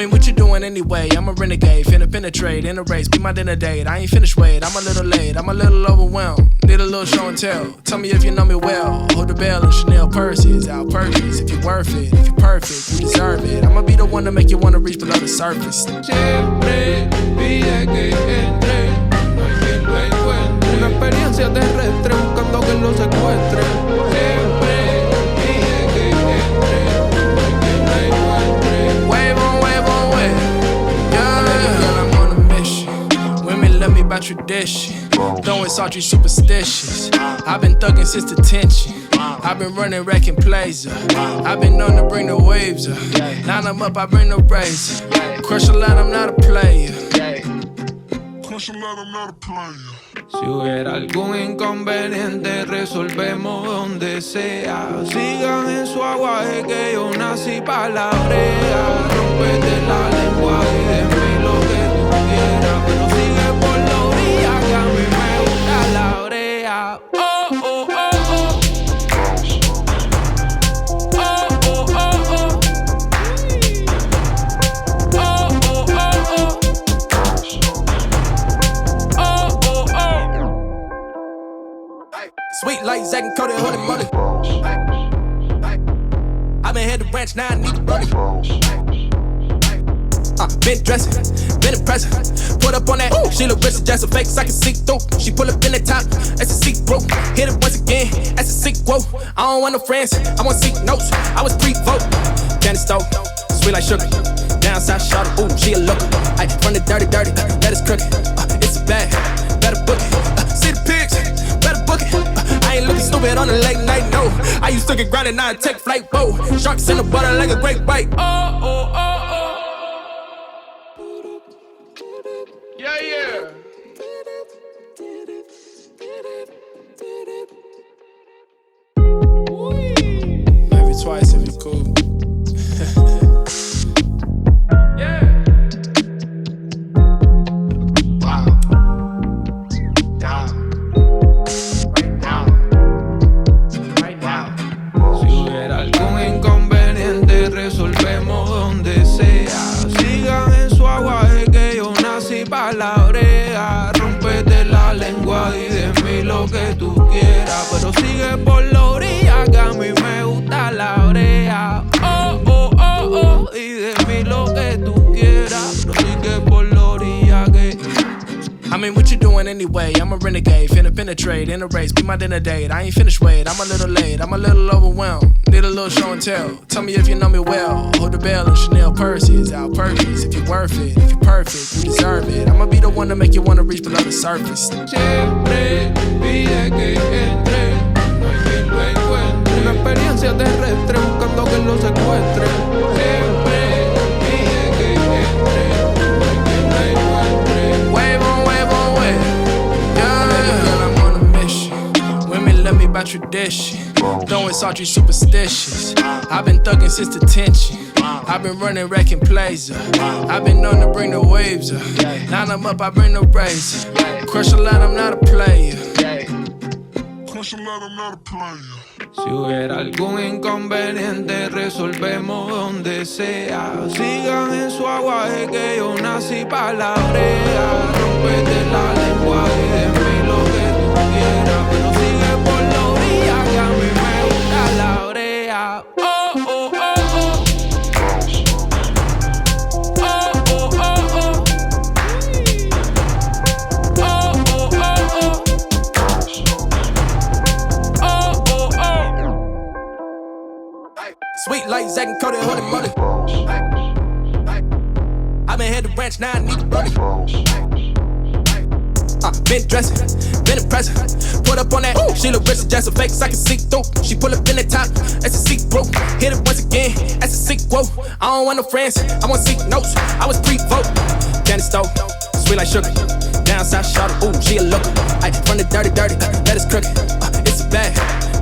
mean, what you doing anyway? I'm a renegade, finna penetrate in a race, be my dinner date. I ain't finished, wait, I'm a little late, I'm a little overwhelmed. Need a little show and tell. Tell me if you know me well. Hold the bell and Chanel purses, out purchase. If you're worth it, if you're perfect, you deserve it. I'ma be the one to make you wanna reach below the surface. Siempre pide que entre, no hay quien lo encuentre. Una experiencia terrestre buscando que lo secuestre. Siempre pide que entre, no hay quien lo encuentre. Wave on wave on wave, yeah. Girl, I'm on a mission. Women love me by tradition. Don't insult you superstitious. I've been thugging since detention. I've been running, wrecking plays up. I've been known to bring the waves up. Line them up, I bring the rays up. Crush a lot, I'm not a player. Crush a lot, I'm not a player. Si hubiera algún inconveniente, resolvemos donde sea. Sigan en su aguaje que yo nací pa' la brea. Rompete la lengua y de mí lo que tú quieras. Pero sigue por la orilla que a mí me gusta la brea. Oh, oh, oh, oh. Sweet like Zack and Cody, holy moly. I've been head to ranch, now I need to run it. Been dressing, been impressing. Put up on that, she look rich, just a fake, so I can see through. She pull up in the top, that's a see-through. Hit it once again, that's a sequel. I don't want no friends, I want seek notes. I was pre-vote, Danny stove, sweet like sugar. Down south, shot ooh, she a looker. From the dirty, that is crooked. It's a bag, better book it. See the pigs, better book it. I ain't looking stupid on a late night, no. I used to get grounded, now I take flight, whoa. Sharks in the water like a great white. Oh, oh, oh, oh. Yeah, yeah. Maybe twice if you cool. Yeah. Wow. Down. Right now. Right now. Si hubiera algún inconveniente, resolvemos donde sea. Sigan en su aguaje que yo nací pa' la brea. Rompete la lengua y de mí lo que tú quieras. Pero sigue por la orilla que a mí me gusta la brea. Oh, oh, oh, oh. Y de mí lo que tú quieras. Pero sigue por la orilla que... I mean, what you doing anyway? I'm a renegade, finna penetrate in a race, be my dinner date. I ain't finished, wait, I'm a little late, I'm a little overwhelmed. Need a little show and tell. Tell me if you know me well. Hold the bell and Chanel purses, out purchase. If you're worth it, if you're perfect, you deserve it. I'ma be the one to make you wanna reach below the surface. Siempre pide que entre, no hay quien lo encuentre. Una experiencia terrestre buscando que lo secuestre. Siempre pide que entre, no hay quien lo encuentre. Wave on wave on wave, yeah. Girl, I'm on a mission. Women love me by tradition. Don't insult you superstitious. I've been thugging since detention. I've been running, wrecking plays up. I've been known to bring the waves up. Line them up, I bring the rays up. Crush a lot, I'm not a player. Crush a lot, I'm not a player. Si hubiera algún inconveniente, resolvemos donde sea. Sigan en su aguaje que yo nací pa' la brea. Rompete la lengua y de mí lo que tú quieras. Pero sigue por la orilla que a mí me gusta la brea. Oh, oh, oh, oh. Oh, oh, oh, oh. Oh, oh, oh, oh. Oh, oh, oh. Sweet like Zack and Cody, holy moly. I've been head to ranch, now I need to run it. Been dressing, been impressing. Put up on that, she look rich, just a fake, so I can see through. She pull up in the top, that's a see-through. Hit it once again, that's a sequel. I don't want no friends, I want seek notes. I was pre-vote, Danny stove, sweet like sugar. Down south, shot ooh, she a looker. From the dirty, that is crooked. It's a bag,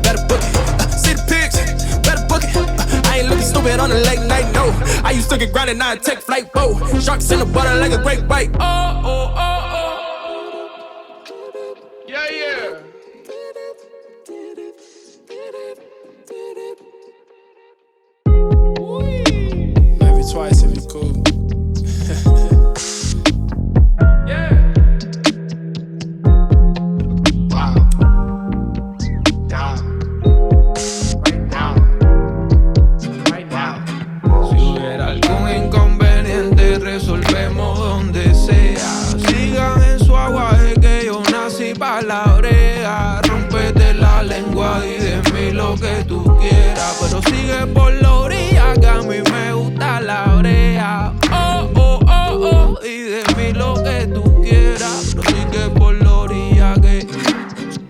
better book it. See the pigs, better book it. I ain't looking stupid on a late night, no. I used to get grounded, now I take flight, whoa. Sharks in the water like a great white. Oh, oh, oh, oh. Yeah, yeah. Maybe twice if you cool. quiera, pero sigue por la orilla que.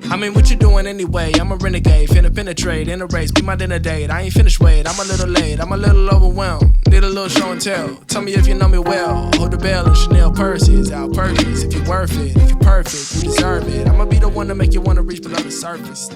I mean, what you doing anyway? I'm a renegade, finna penetrate in a race, be my dinner date. I ain't finished, wait, I'm a little late, I'm a little overwhelmed. Need a little show and tell. Tell me if you know me well. Hold the bell and Chanel purses, out purchase. If you're worth it, if you're perfect, you deserve it. I'ma be the one to make you wanna reach below the surface.